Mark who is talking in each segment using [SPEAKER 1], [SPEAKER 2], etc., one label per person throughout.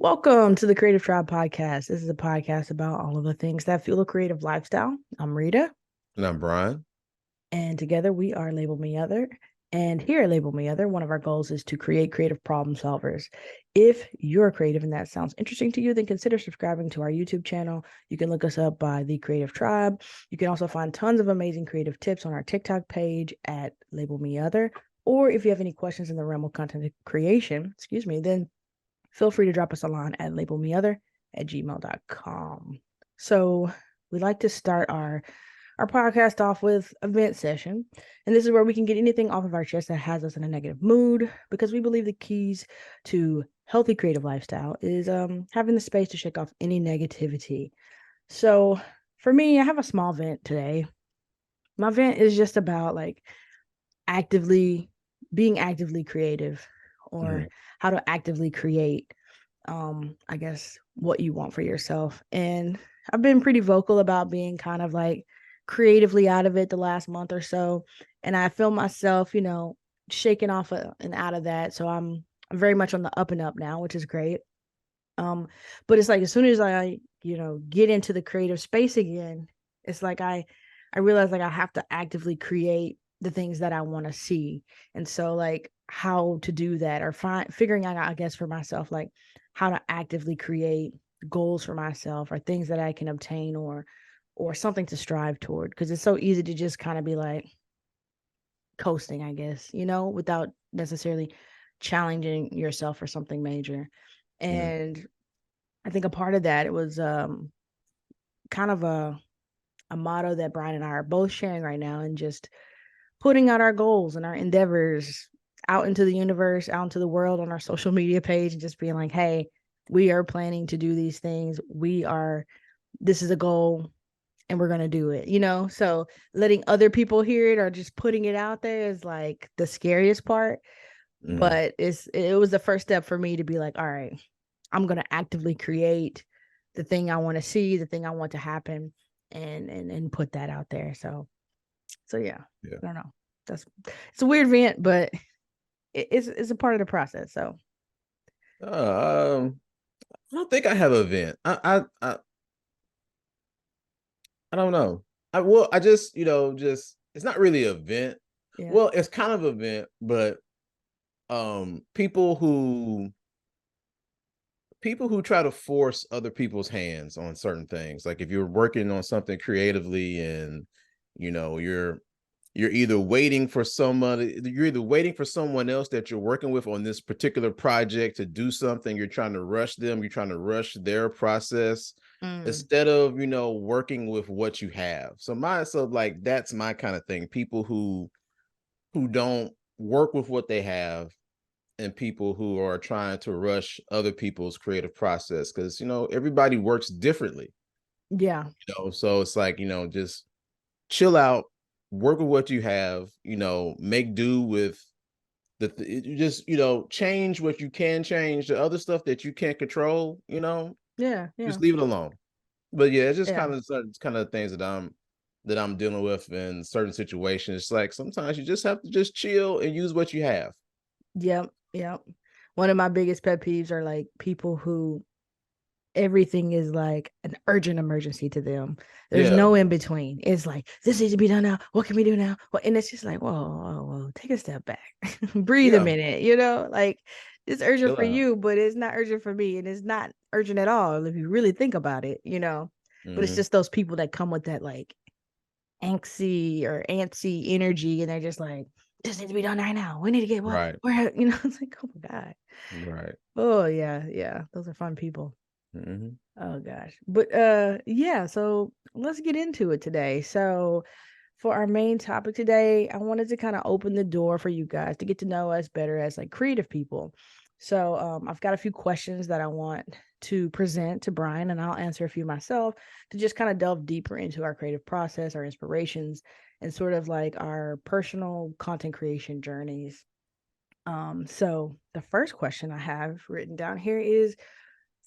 [SPEAKER 1] Welcome to the Creative Tribe Podcast. This is a podcast about all of the things that fuel a creative lifestyle. I'm Rita,
[SPEAKER 2] And I'm Brian.
[SPEAKER 1] and together we are Label Me Other. And here at Label Me Other, one of our goals is to create creative problem solvers. If you're creative and that sounds interesting to you, then consider subscribing to our YouTube channel. You can look us up by The Creative Tribe. You can also find tons of amazing creative tips on our TikTok page at Label Me Other. Or if you have any questions in the realm of content creation, then feel free to drop us a line at labelmeother@gmail.com. So we like to start our podcast off with a vent session. And this is where we can get anything off of our chest that has us in a negative mood, because we believe the keys to healthy creative lifestyle is having the space to shake off any negativity. So for me, I have a small vent today. My vent is just about like actively being actively creative, or
[SPEAKER 2] Mhm.
[SPEAKER 1] how to actively create I guess what you want for yourself. And I've been pretty vocal about being kind of like creatively out of it the last month or so, and I feel myself, shaking off and out of that. So I'm very much on the up and up now, which is great. um but it's like as soon as I get into the creative space again, it's like I realize like I have to actively create the things that I want to see. And so like how to do that, or figuring out, I guess, for myself, like how to actively create goals for myself, or things that I can obtain, or something to strive toward, because it's so easy to just kind of be like coasting, I guess, without necessarily challenging yourself for something major.
[SPEAKER 2] Mhm.
[SPEAKER 1] And I think a part of that, it was kind of a motto that Brian and I are both sharing right now, and just putting out our goals and our endeavors out into the universe, out into the world on our social media page, and just being like, hey, we are planning to do these things. This is a goal and we're going to do it, So letting other people hear it or just putting it out there is like the scariest part.
[SPEAKER 2] Mhm.
[SPEAKER 1] But it was the first step for me to be like, all right, I'm going to actively create the thing I want to see, the thing I want to happen, and put that out there. So yeah,
[SPEAKER 2] Yeah.
[SPEAKER 1] I don't know. That's It's a weird event, but it's a part of the process. So
[SPEAKER 2] I don't think I have an event. I don't know. I just just it's not really an event.
[SPEAKER 1] yeah,
[SPEAKER 2] Well, it's kind of an event, but people who try to force other people's hands on certain things. Like if you're working on something creatively and you're either waiting for somebody, you're either waiting for someone else that you're working with on this particular project to do something, you're trying to rush them, you're trying to rush their process
[SPEAKER 1] mm,
[SPEAKER 2] instead of, working with what you have. So like that's my kind of thing. People who don't work with what they have, and people who are trying to rush other people's creative process, because everybody works differently.
[SPEAKER 1] yeah,
[SPEAKER 2] So it's like, just chill out, work with what you have, make do with you just, change what you can change. The other stuff that you can't control,
[SPEAKER 1] yeah, yeah,
[SPEAKER 2] just leave it alone. But yeah, it's just
[SPEAKER 1] yeah.
[SPEAKER 2] kind of certain kind of things that I'm dealing with in certain situations. It's like sometimes you just have to just chill and use what you have.
[SPEAKER 1] Yep, yep. One of my biggest pet peeves are like people who everything is like an urgent emergency to them. There's
[SPEAKER 2] Yeah.
[SPEAKER 1] no in between. It's like, this needs to be done now. What can we do now? Well, and it's just like, whoa, whoa, whoa, take a step back, breathe a
[SPEAKER 2] Yeah.
[SPEAKER 1] minute. Like it's urgent
[SPEAKER 2] Chill
[SPEAKER 1] for
[SPEAKER 2] out.
[SPEAKER 1] you, but it's not urgent for me, and it's not urgent at all if you really think about it. But it's
[SPEAKER 2] Hmm.
[SPEAKER 1] just those people that come with that like antsy energy, and they're just like, this needs to be done right now. We need to get what
[SPEAKER 2] Right.
[SPEAKER 1] where it's like, oh my god.
[SPEAKER 2] Right.
[SPEAKER 1] Oh yeah, yeah. Those are fun people.
[SPEAKER 2] Hmm.
[SPEAKER 1] Oh gosh. But yeah, so let's get into it today. So for our main topic today, I wanted to kind of open the door for you guys to get to know us better as like creative people. So I've got a few questions that I want to present to Brian, and I'll answer a few myself, to just kind of delve deeper into our creative process, our inspirations, and sort of like our personal content creation journeys. So the first question I have written down here is,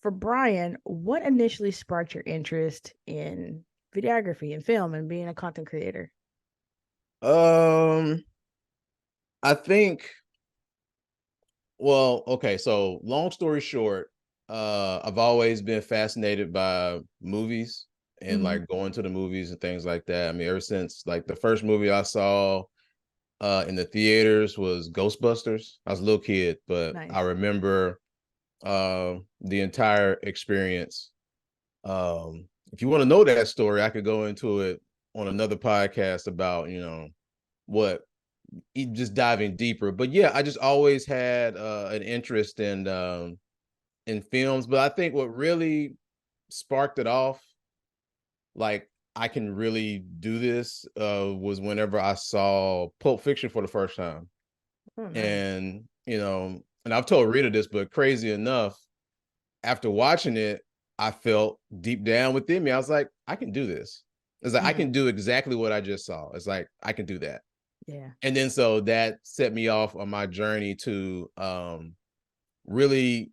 [SPEAKER 1] for Brian, what initially sparked your interest in videography and film and being a content creator?
[SPEAKER 2] Um, I think, well, okay, so long story short, I've always been fascinated by movies and
[SPEAKER 1] Hmm.
[SPEAKER 2] like going to the movies and things like that. I mean, ever since like the first movie I saw in the theaters was Ghostbusters. I was a little kid, but I
[SPEAKER 1] Nice.
[SPEAKER 2] remember the entire experience. If you want to know that story, I could go into it on another podcast about, what just diving deeper. But yeah, I just always had an interest in films. But I think what really sparked it off, like I can really do this, was whenever I saw Pulp Fiction for the first time.
[SPEAKER 1] Oh, nice.
[SPEAKER 2] And and I've told Rita this, but crazy enough, after watching it, I felt deep down within me, I was like, I can do this. It's like I
[SPEAKER 1] Hmm.
[SPEAKER 2] can do exactly what I just saw. It's like I can do that.
[SPEAKER 1] Yeah.
[SPEAKER 2] And then so that set me off on my journey to really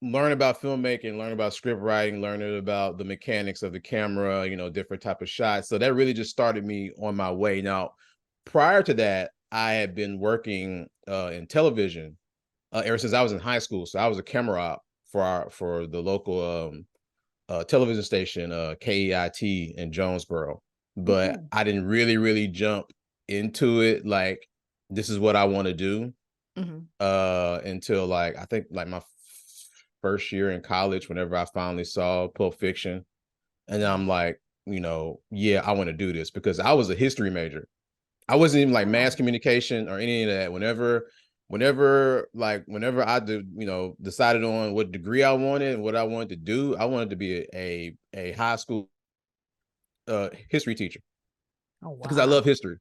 [SPEAKER 2] learn about filmmaking, learn about script writing, learning about the mechanics of the camera, different type of shots. So that really just started me on my way. Now, prior to that, I had been working in television ever since I was in high school. So I was a camera op for the local television station, KEIT in Jonesboro.
[SPEAKER 1] Oh,
[SPEAKER 2] But
[SPEAKER 1] cool.
[SPEAKER 2] I didn't really jump into it like this is what I want to do
[SPEAKER 1] Hmm.
[SPEAKER 2] until like I think like my first year in college, whenever I finally saw Pulp Fiction. And then I'm
[SPEAKER 1] Nice.
[SPEAKER 2] like, yeah, I want to do this because I was a history major. I wasn't even like mass
[SPEAKER 1] Oh.
[SPEAKER 2] communication or any of that. Whenever I did, decided on what degree I wanted and what I wanted to do, I wanted to be a high school history teacher
[SPEAKER 1] Oh,
[SPEAKER 2] because I love
[SPEAKER 1] wow.
[SPEAKER 2] history.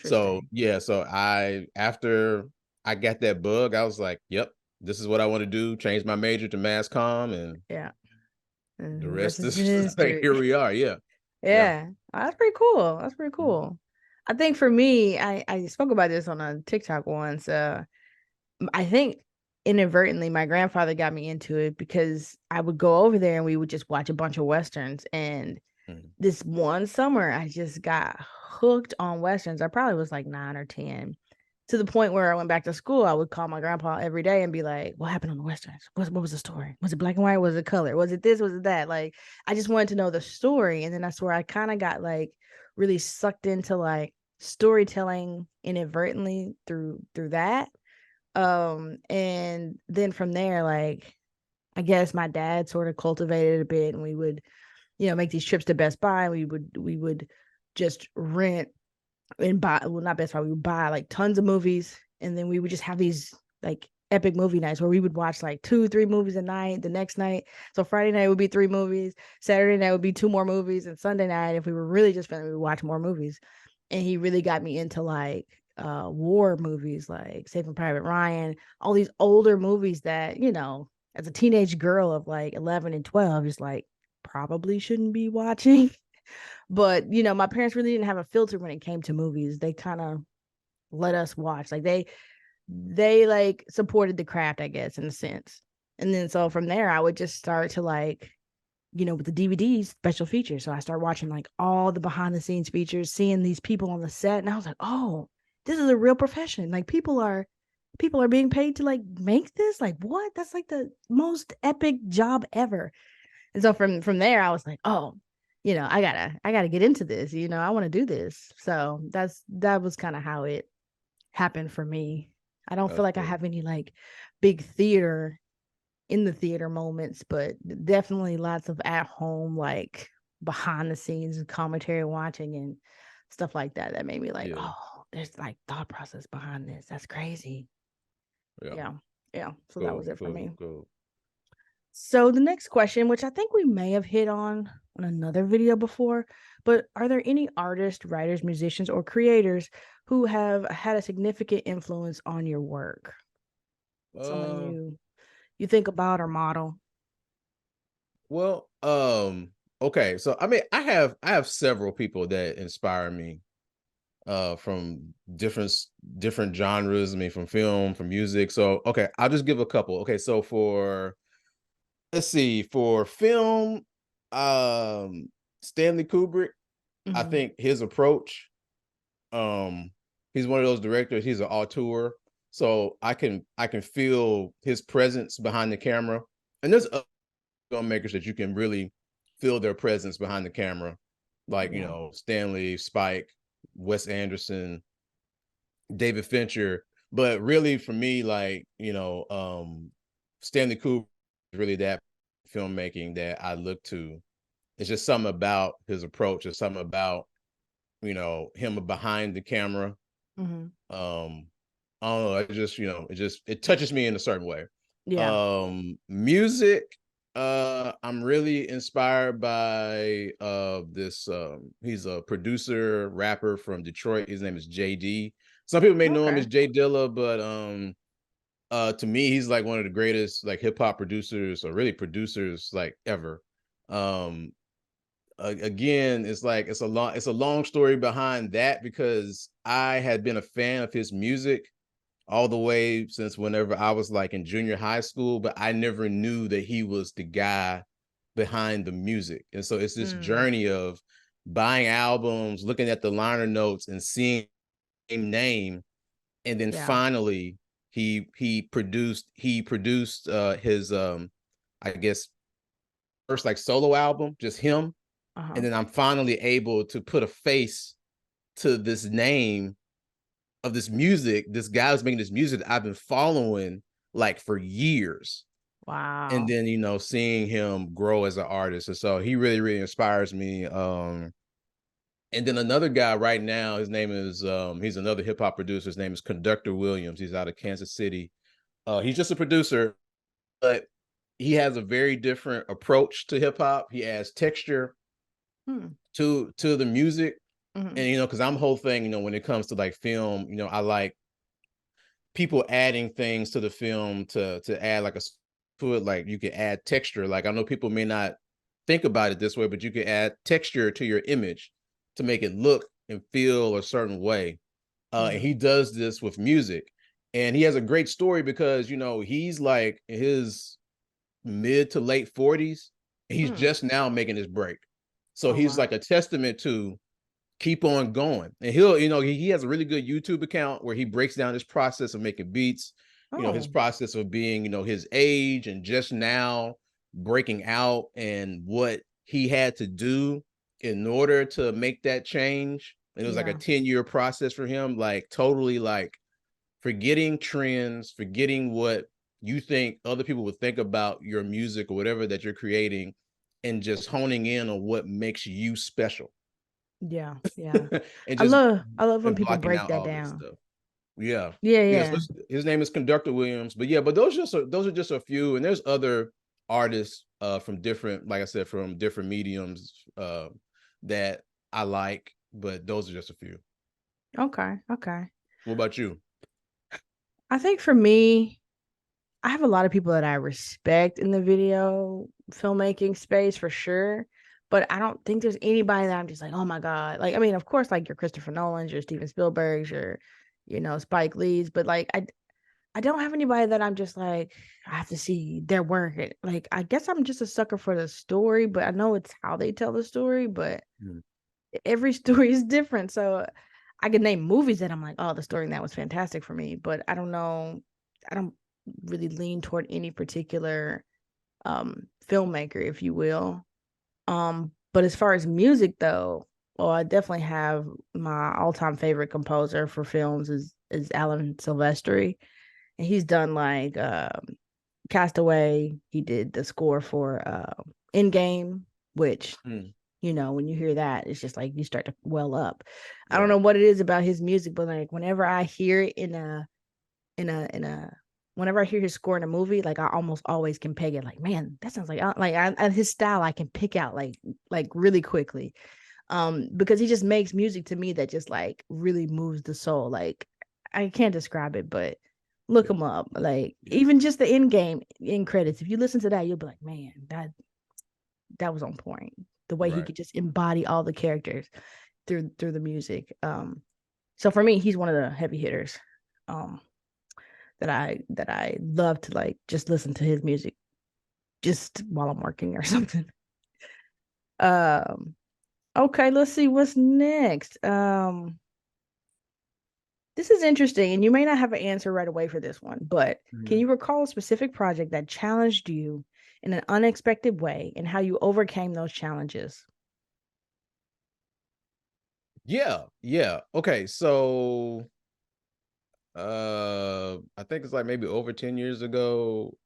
[SPEAKER 2] So
[SPEAKER 1] Interesting.
[SPEAKER 2] yeah, so I after I got that bug, I was like, yep, this is what I want to do. Change my major to mass comm, and
[SPEAKER 1] Yeah.
[SPEAKER 2] the
[SPEAKER 1] And the rest
[SPEAKER 2] rest
[SPEAKER 1] is
[SPEAKER 2] is like
[SPEAKER 1] history.
[SPEAKER 2] here we are. Yeah, yeah.
[SPEAKER 1] Yeah. That's pretty cool. That's pretty
[SPEAKER 2] Mhm.
[SPEAKER 1] cool. I think for me, I spoke about this on a TikTok once. I think inadvertently my grandfather got me into it because I would go over there and we would just watch a bunch of westerns. And
[SPEAKER 2] Mhm.
[SPEAKER 1] this one summer, I just got hooked on westerns. I probably was like 9 or 10, to the point where I went back to school. I would call my grandpa every day and be like, "What happened on the westerns? What was the story? Was it black and white? Was it color? Was it this? Was it that?" Like, I just wanted to know the story, and then that's where I kind of got like really sucked into like storytelling inadvertently through that. And then from there, like I guess my dad sort of cultivated a bit, and we would, make these trips to Best Buy. We would just rent and buy, well, not Best Buy, we would buy like tons of movies, and then we would just have these like epic movie nights where we would watch like 2 3 movies a night. The next night, so Friday night would be 3 movies, Saturday night would be 2 more movies, and Sunday night, if we were really just feeling, we would watch more movies. And he really got me into like war movies like Saving Private Ryan, all these older movies that, as a teenage girl of like 11 and 12, just like probably shouldn't be watching. But, my parents really didn't have a filter when it came to movies. They kind of let us watch. Like they like supported the craft, I guess, in a sense. And then so from there I would just start to like, with the DVDs, special features. So I started watching like all the behind the scenes features, seeing these people on the set, and I was like, "Oh, this is a real profession. Like people are being paid to like make this. Like what? That's like the most epic job ever." And so from there, I was like, "Oh, I gotta get into this. I want to do this." So that was kind of how it happened for me. I don't feel
[SPEAKER 2] That's
[SPEAKER 1] like I
[SPEAKER 2] cool.
[SPEAKER 1] have any like big theater in the theater moments, but definitely lots of at home, like behind the scenes commentary watching and stuff like that. That made me like,
[SPEAKER 2] Yeah,
[SPEAKER 1] oh, there's like thought process behind this. That's crazy.
[SPEAKER 2] yeah.
[SPEAKER 1] Yeah. Yeah. So that was
[SPEAKER 2] Cool,
[SPEAKER 1] it for
[SPEAKER 2] cool,
[SPEAKER 1] me.
[SPEAKER 2] cool.
[SPEAKER 1] So the next question, which I think we may have hit on another video before, but are there any artists, writers, musicians, or creators who have had a significant influence on your work? Someone
[SPEAKER 2] Uh,
[SPEAKER 1] you think about or model?
[SPEAKER 2] well, okay. So I mean, I have several people that inspire me from different genres. I mean, from film, from music. So okay, I'll just give a couple. Okay, so for let's see, for film, um, Stanley Kubrick. I
[SPEAKER 1] Mm-hmm.
[SPEAKER 2] think his approach, um, he's one of those directors. He's an auteur, so I can feel his presence behind the camera, And there's other filmmakers that you can really feel their presence behind the camera, like
[SPEAKER 1] Yeah.
[SPEAKER 2] Stanley, Spike, Wes Anderson, David Fincher. But really, for me, like Stanley Kubrick is really that filmmaking that I look to. It's just something about his approach. It's something about him behind the camera.
[SPEAKER 1] Hmm.
[SPEAKER 2] I don't know. It touches me in a certain way.
[SPEAKER 1] Yeah.
[SPEAKER 2] Music. I'm really inspired by this. He's a producer, rapper from Detroit. His name is JD. Some people may know him
[SPEAKER 1] Okay.
[SPEAKER 2] as Jay Dilla, but to me, he's like one of the greatest like hip hop producers, or really producers like ever. Um, Again, it's a long story behind that, because I had been a fan of his music all the way since whenever I was like in junior high school, but I never knew that he was the guy behind the music. And so it's this
[SPEAKER 1] Mm,
[SPEAKER 2] journey of buying albums, looking at the liner notes and seeing name, and then
[SPEAKER 1] yeah.
[SPEAKER 2] finally he produced his I guess first like solo album, just him.
[SPEAKER 1] Uh-huh.
[SPEAKER 2] And then I'm finally able to put a face to this name of this music, this guy who's making this music that I've been following like for years. And
[SPEAKER 1] Wow.
[SPEAKER 2] then, seeing him grow as an artist. And so he really, really inspires me. And then another guy right now, his name is he's another hip hop producer. His name is Conductor Williams. He's out of Kansas City. He's just a producer, but he has a very different approach to hip hop. He adds texture
[SPEAKER 1] Hmm.
[SPEAKER 2] to the music.
[SPEAKER 1] Hmm.
[SPEAKER 2] And because I'm whole thing, when it comes to like film, I like people adding things to the film to add like to it, like you can add texture. Like I know people may not think about it this way, but you can add texture to your image to make it look and feel a certain way. And
[SPEAKER 1] Hmm.
[SPEAKER 2] he does this with music, and he has a great story because he's like in his mid to late 40s. He's
[SPEAKER 1] Hmm.
[SPEAKER 2] just now making his break, so
[SPEAKER 1] Oh
[SPEAKER 2] he's
[SPEAKER 1] wow.
[SPEAKER 2] like a testament to keep on going. And he has a really good YouTube account where he breaks down his process of making beats, his
[SPEAKER 1] Oh.
[SPEAKER 2] process of being, his age and just now breaking out, and what he had to do in order to make that change. And it was like a
[SPEAKER 1] Yeah.
[SPEAKER 2] 10-year process for him, like totally like forgetting trends, forgetting what you think other people would think about your music or whatever that you're creating, and just honing in on what makes you special.
[SPEAKER 1] Yeah. Yeah.
[SPEAKER 2] And
[SPEAKER 1] I
[SPEAKER 2] just
[SPEAKER 1] love I love when
[SPEAKER 2] and
[SPEAKER 1] people
[SPEAKER 2] blocking
[SPEAKER 1] break
[SPEAKER 2] out
[SPEAKER 1] that
[SPEAKER 2] all this
[SPEAKER 1] down.
[SPEAKER 2] stuff. Yeah.
[SPEAKER 1] Yeah,
[SPEAKER 2] Yeah. So
[SPEAKER 1] yeah.
[SPEAKER 2] his name is Conductor Williams. But yeah, but those are just a few. And there's other artists from different, like I said, from different mediums that I like, but those are just a few.
[SPEAKER 1] Okay. Okay.
[SPEAKER 2] What about you?
[SPEAKER 1] I think for me, I have a lot of people that I respect in the video filmmaking space for sure. But I don't think there's anybody that I'm just like, oh my God. Like, I mean, of course, like your Christopher Nolan's, your Steven Spielberg's, your, Spike Lee's, but like I don't have anybody that I'm just like, I have to see their work. Like, I guess I'm just a sucker for the story, but I know it's how they tell the story, but
[SPEAKER 2] Mm.
[SPEAKER 1] every story is different. So I can name movies that I'm like, oh, the story in that was fantastic for me, but I don't know. I don't really lean toward any particular filmmaker, if you will. But as far as music though, well, I definitely have my all-time favorite composer for films is Alan Silvestri. And he's done like Castaway. He did the score for Endgame, which
[SPEAKER 2] Mm.
[SPEAKER 1] when you hear that, it's just like you start to well up. I don't
[SPEAKER 2] Right.
[SPEAKER 1] know what it is about his music, but like whenever I hear it in a whenever I hear his score in a movie, like I almost always can peg it. Like, man, that sounds like his style. I can pick out like really quickly, because he just makes music to me that just like really moves the soul. Like I can't describe it, but look
[SPEAKER 2] Yeah.
[SPEAKER 1] him up. Like
[SPEAKER 2] Yeah.
[SPEAKER 1] even just the end game in credits. If you listen to that, you'll be like, man, that was on point. The way he
[SPEAKER 2] Right.
[SPEAKER 1] could just embody all the characters through the music. So for me, he's one of the heavy hitters. Um, that I love to like just listen to his music just while I'm working or something. Um, okay, let's see what's next. This is interesting, and you may not have an answer right away for this one, but can
[SPEAKER 2] Mhm.
[SPEAKER 1] you recall a specific project that challenged you in an unexpected way and how you overcame those challenges.
[SPEAKER 2] Yeah, yeah. Okay, so I think it's like maybe over 10 years ago,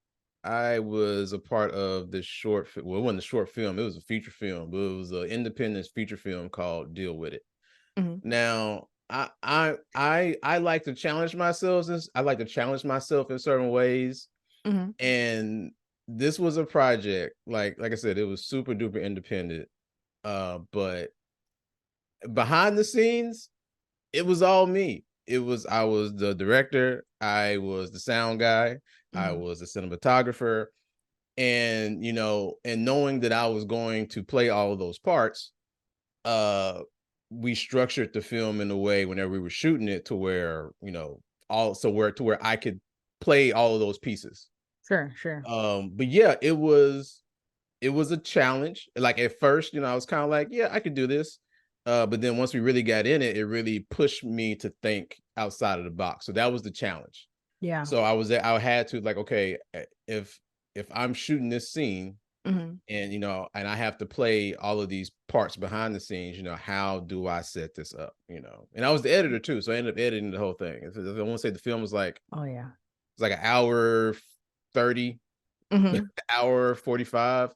[SPEAKER 2] I was a part of this well, it wasn't a short film, it was a feature film, but it was an independent feature film called Deal With It.
[SPEAKER 1] Mhm,
[SPEAKER 2] Now, I like to challenge myself. I like to challenge myself in certain ways,
[SPEAKER 1] mhm,
[SPEAKER 2] and this was a project, like I said, it was super duper independent. But behind the scenes, it was all me. I was the director, I was the sound guy, I
[SPEAKER 1] mhm.
[SPEAKER 2] was the cinematographer, and and knowing that I was going to play all of those parts, uh we structured the film in a way whenever we were shooting it to where, to where I could play all of those pieces.
[SPEAKER 1] Sure, sure.
[SPEAKER 2] But yeah, it was a challenge. Like at first, I was kind of like, yeah, I could do this. But then once we really got in it, it really pushed me to think outside of the box. So that was the challenge.
[SPEAKER 1] Yeah.
[SPEAKER 2] So I had to like, okay, if I'm shooting this scene
[SPEAKER 1] Mhm.
[SPEAKER 2] and and I have to play all of these parts behind the scenes, how do I set this up? And I was the editor too, so I ended up editing the whole thing. I want to say the film was like
[SPEAKER 1] Oh, yeah.
[SPEAKER 2] it's like an hour 30,
[SPEAKER 1] Mhm.
[SPEAKER 2] hour 45.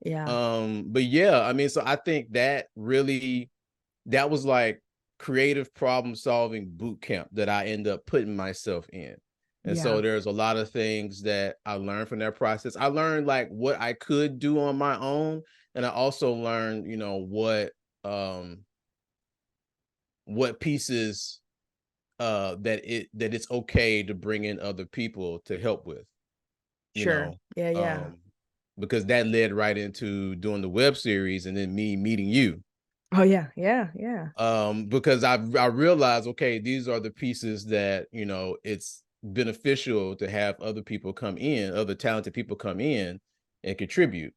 [SPEAKER 1] Yeah.
[SPEAKER 2] But yeah, I mean, so I think that was like creative problem solving boot camp that I end up putting myself in. And
[SPEAKER 1] Yeah.
[SPEAKER 2] so there's a lot of things that I learned from that process. I learned like what I could do on my own. And I also learned, what pieces that it's okay to bring in other people to help with, you
[SPEAKER 1] Sure.
[SPEAKER 2] know.
[SPEAKER 1] Yeah, yeah.
[SPEAKER 2] Um, because that led right into doing the web series and then me meeting you.
[SPEAKER 1] Oh, yeah, yeah, yeah.
[SPEAKER 2] Because I realized, okay, these are the pieces that it's beneficial to have other people come in, other talented people come in and contribute.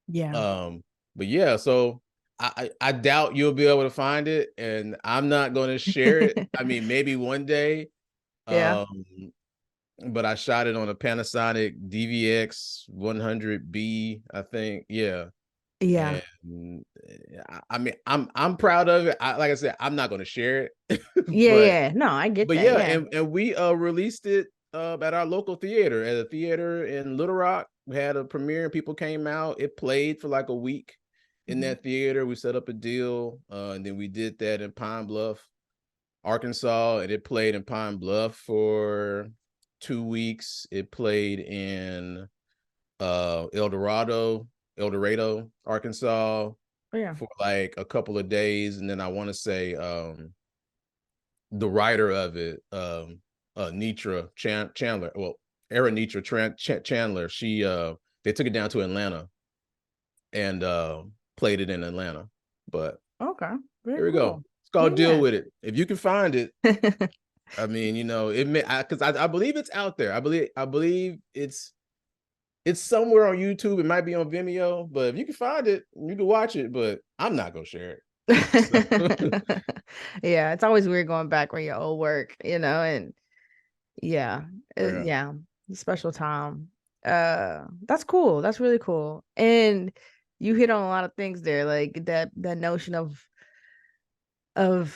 [SPEAKER 1] Yeah.
[SPEAKER 2] um but yeah, so I doubt you'll be able to find it, and I'm not going to share it. I mean, maybe one day.
[SPEAKER 1] Yeah.
[SPEAKER 2] um but I shot it on a Panasonic DVX 100B, I think. Yeah.
[SPEAKER 1] Yeah.
[SPEAKER 2] And I mean, I'm proud of it. Like I said, I'm not going to share it,
[SPEAKER 1] Yeah,
[SPEAKER 2] but
[SPEAKER 1] yeah. No, I get that,
[SPEAKER 2] yeah,
[SPEAKER 1] yeah.
[SPEAKER 2] and we released it at our local theater, at a theater in Little Rock. We had a premiere. People came out. It played for like a week in
[SPEAKER 1] Mhm.
[SPEAKER 2] that theater. We set up a deal, and then we did that in Pine Bluff, Arkansas, and it played in Pine Bluff for 2 weeks. It played in El Dorado, Arkansas
[SPEAKER 1] Oh, yeah.
[SPEAKER 2] for like a couple of days, and then I want to say the writer of it, Nitra Chandler, well, Era Nitra Chandler, she they took it down to Atlanta and played it in Atlanta. But
[SPEAKER 1] Okay. Very
[SPEAKER 2] here we go.
[SPEAKER 1] cool.
[SPEAKER 2] It's called Deal
[SPEAKER 1] Yeah,
[SPEAKER 2] With It. If you can find it,
[SPEAKER 1] yeah.
[SPEAKER 2] I mean, it may, because I believe it's out there. I believe it's somewhere on YouTube. It might be on Vimeo, but if you can find it, you can watch it. But I'm not gonna share it. So,
[SPEAKER 1] Yeah, it's always weird going back on your old work, and yeah,
[SPEAKER 2] yeah.
[SPEAKER 1] yeah, special time. That's cool. That's really cool. And you hit on a lot of things there, like that notion of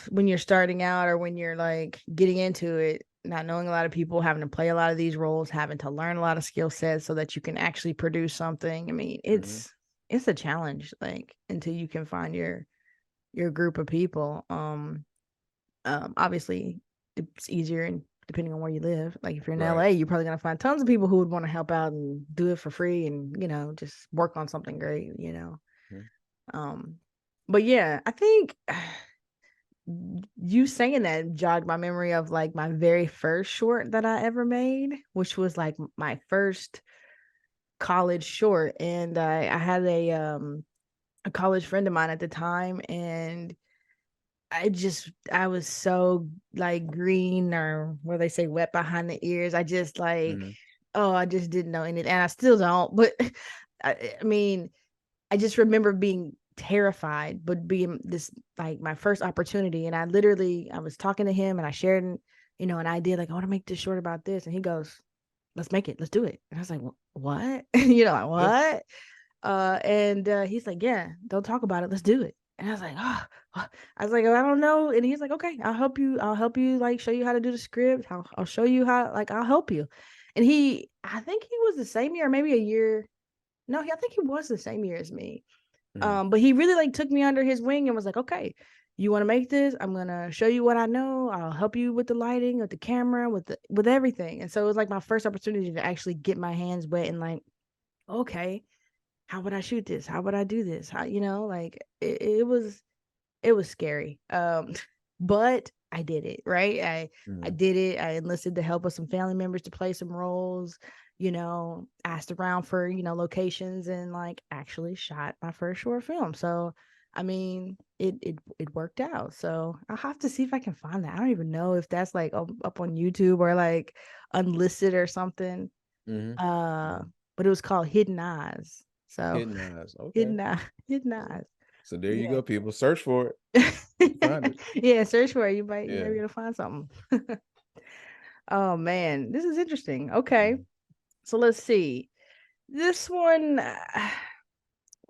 [SPEAKER 1] when you're starting out or when you're like getting into it, not knowing a lot of people, having to play a lot of these roles, having to learn a lot of skill sets so that you can actually produce something. I mean,
[SPEAKER 2] Mhm.
[SPEAKER 1] it's a challenge, like until you can find your group of people. Obviously it's easier and depending on where you live. Like if you're in
[SPEAKER 2] Right.
[SPEAKER 1] LA, you're probably gonna find tons of people who would want to help out and do it for free and just work on something great.
[SPEAKER 2] Mhm.
[SPEAKER 1] Um, but yeah, I think you saying that jogged my memory of like my very first short that I ever made, which was like my first college short. And I had a college friend of mine at the time, and I was so like green, or where they say wet behind the ears. I just like,
[SPEAKER 2] Mhm.
[SPEAKER 1] oh, I just didn't know anything. And I still don't, but I mean, I just remember being terrified, but being this like my first opportunity. And I was talking to him and I shared an idea, like, I want to make this short about this. And he goes, let's make it, let's do it. And I was like, what? You know, like,
[SPEAKER 2] Yeah.
[SPEAKER 1] what? And he's like, yeah, don't talk about it, let's do it. And I was like, oh, I was like, I don't know. And he's like, okay, I'll help you, like, show you how to do the script. I'll show you how, like, I'll help you. And I think he was the same year, maybe a year. No, I think he was the same year as me.
[SPEAKER 2] Mhm.
[SPEAKER 1] But he really like took me under his wing and was like, okay, you want to make this? I'm gonna show you what I know. I'll help you with the lighting, with the camera, with everything. And so it was like my first opportunity to actually get my hands wet and like, okay, how would I shoot this? How would I do this? How, you know, like it was scary. But I did it, right? I
[SPEAKER 2] Mhm.
[SPEAKER 1] did it. I enlisted the help of some family members to play some roles, you know, asked around for, you know, locations and like actually shot my first short film. So I mean, it worked out. So I'll have to see if I can find that. I don't even know if that's like up on YouTube or like unlisted or something.
[SPEAKER 2] Mhm.
[SPEAKER 1] Uh,
[SPEAKER 2] Mhm.
[SPEAKER 1] but it was called Hidden Eyes. So
[SPEAKER 2] Hidden eyes. Okay.
[SPEAKER 1] Hidden Eye, Hidden
[SPEAKER 2] So,
[SPEAKER 1] Eyes.
[SPEAKER 2] so there you
[SPEAKER 1] Yeah.
[SPEAKER 2] go, people. Search for it. You can find it.
[SPEAKER 1] Yeah, search for it. You might
[SPEAKER 2] Yeah.
[SPEAKER 1] be able to find something. Oh man, this is interesting. Okay.
[SPEAKER 2] Mhm.
[SPEAKER 1] So let's see. This one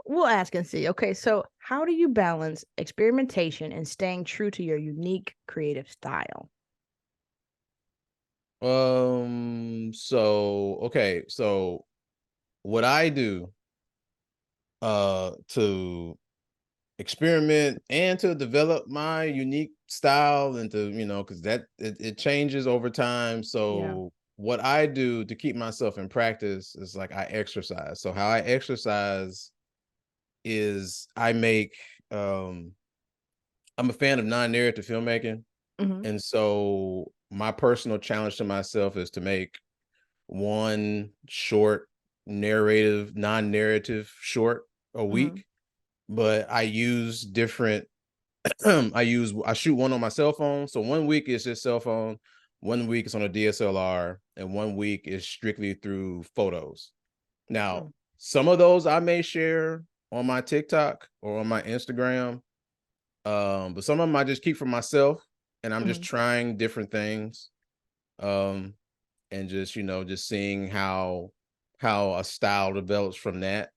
[SPEAKER 1] we'll ask and see. Okay, so how do you balance experimentation and staying true to your unique creative style?
[SPEAKER 2] So okay, so what I do to experiment and to develop my unique style and to, because it changes over time.
[SPEAKER 1] Yeah.
[SPEAKER 2] So what I do to keep myself in practice is like I exercise. So how I exercise is I make I'm a fan of non-narrative filmmaking.
[SPEAKER 1] Hmm.
[SPEAKER 2] And so my personal challenge to myself is to make one short non-narrative short a
[SPEAKER 1] Hmm.
[SPEAKER 2] week. But I use different I shoot one on my cell phone. So one week is just cell phone, one week is on a DSLR, and one week is strictly through photos. Now, some of those I may share on my TikTok or on my Instagram. But some of them I just keep for myself, and I'm just
[SPEAKER 1] Hmm.
[SPEAKER 2] trying different things. Um, and just, just seeing how a style develops from that,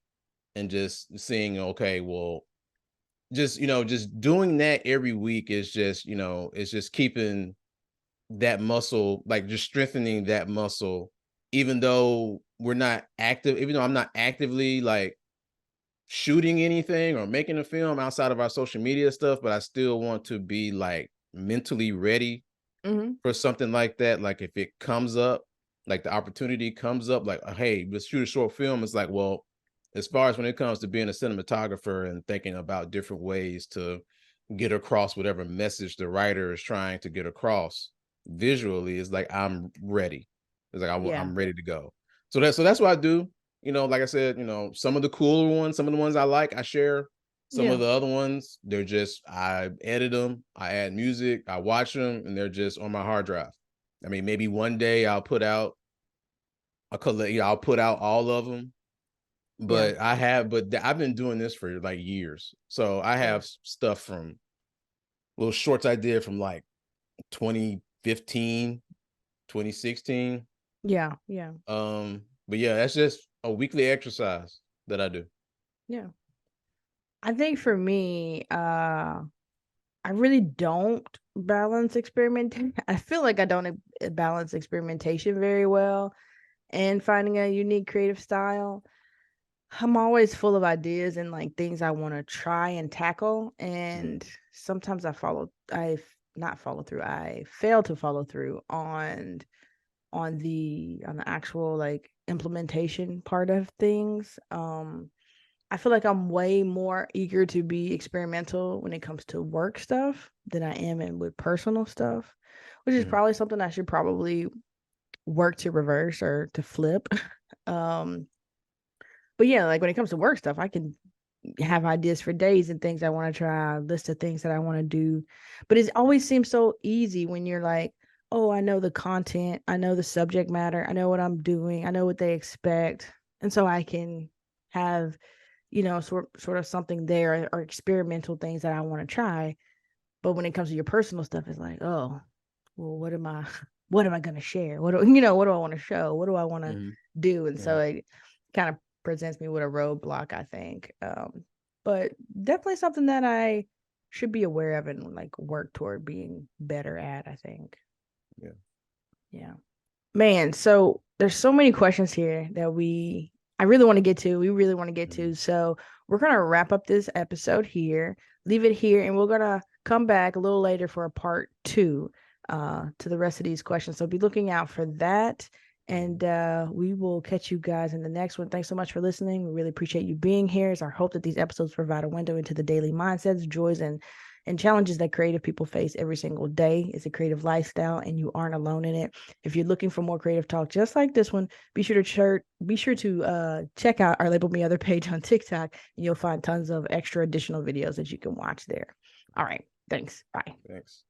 [SPEAKER 2] and just seeing, okay, well, just doing that every week is just, it's just keeping that muscle, like just strengthening that muscle, even though even though I'm not actively like shooting anything or making a film outside of our social media stuff, but I still want to be like mentally ready
[SPEAKER 1] Hmm.
[SPEAKER 2] for something like that. Like if it comes up, like the opportunity comes up, like, hey, let's shoot a short film. It's like, well, as far as when it comes to being a cinematographer and thinking about different ways to get across whatever message the writer is trying to get across visually, is like I'm ready. It's like
[SPEAKER 1] Yeah.
[SPEAKER 2] I'm ready to go. So that's what I do. Like I said, some of the cooler ones, some of the ones I like, I share. Some of
[SPEAKER 1] Yeah.
[SPEAKER 2] the other ones, they're just I edit them, I add music, I watch them, and they're just on my hard drive. I mean, maybe one day I'll put out I'll put out all of them,
[SPEAKER 1] Yeah.
[SPEAKER 2] but I've been doing this for like years. So I
[SPEAKER 1] Yeah.
[SPEAKER 2] have stuff from little shorts I did from like 2015, 2016.
[SPEAKER 1] Yeah. Yeah.
[SPEAKER 2] But yeah, that's just a weekly exercise that I do.
[SPEAKER 1] Yeah. I think for me, I really don't balance experimentation. I feel like I don't balance experimentation very well and finding a unique creative style. I'm always full of ideas and like things I want to try and tackle.
[SPEAKER 2] Mm,
[SPEAKER 1] And sometimes I not follow through. I fail to follow through on the actual like implementation part of things. I feel like I'm way more eager to be experimental when it comes to work stuff than I am in with personal stuff, which is
[SPEAKER 2] mhm,
[SPEAKER 1] probably something I should probably work to reverse or to flip. um, but yeah, like when it comes to work stuff, I can have ideas for days and things I want to try, a list of things that I want to do. But it always seems so easy when you're like, oh, I know the content, I know the subject matter, I know what I'm doing, I know what they expect. And so I can have, you know, sort of something there or experimental things that I want to try. But when it comes to your personal stuff, it's like, oh, well, what am I what am I going to share? What do you know? What do I want to show? What do I want to
[SPEAKER 2] Hmm.
[SPEAKER 1] do? And so
[SPEAKER 2] Right.
[SPEAKER 1] it kind of presents me with a roadblock, I think. But definitely something that I should be aware of and like work toward being better at, I think.
[SPEAKER 2] Yeah.
[SPEAKER 1] Yeah. Man, so there's so many questions here that I really want to get to. We really want to get
[SPEAKER 2] Mhm.
[SPEAKER 1] to. So we're gonna wrap up this episode here, leave it here, and we're gonna come back a little later for a part two to the rest of these questions. So be looking out for that. And
[SPEAKER 2] Mhm.
[SPEAKER 1] we will catch you guys in the next one. Thanks so much for listening. We really appreciate you being here. It's our hope that these episodes provide a window into the daily mindsets, joys, and challenges that creative people face every single day. It's a creative lifestyle, and you aren't alone in it. If you're looking for more creative talk just like this one, be sure to check out our Label Me Other page on TikTok, and you'll find tons of extra additional videos that you can watch there. All right. Thanks. Bye.
[SPEAKER 2] Thanks.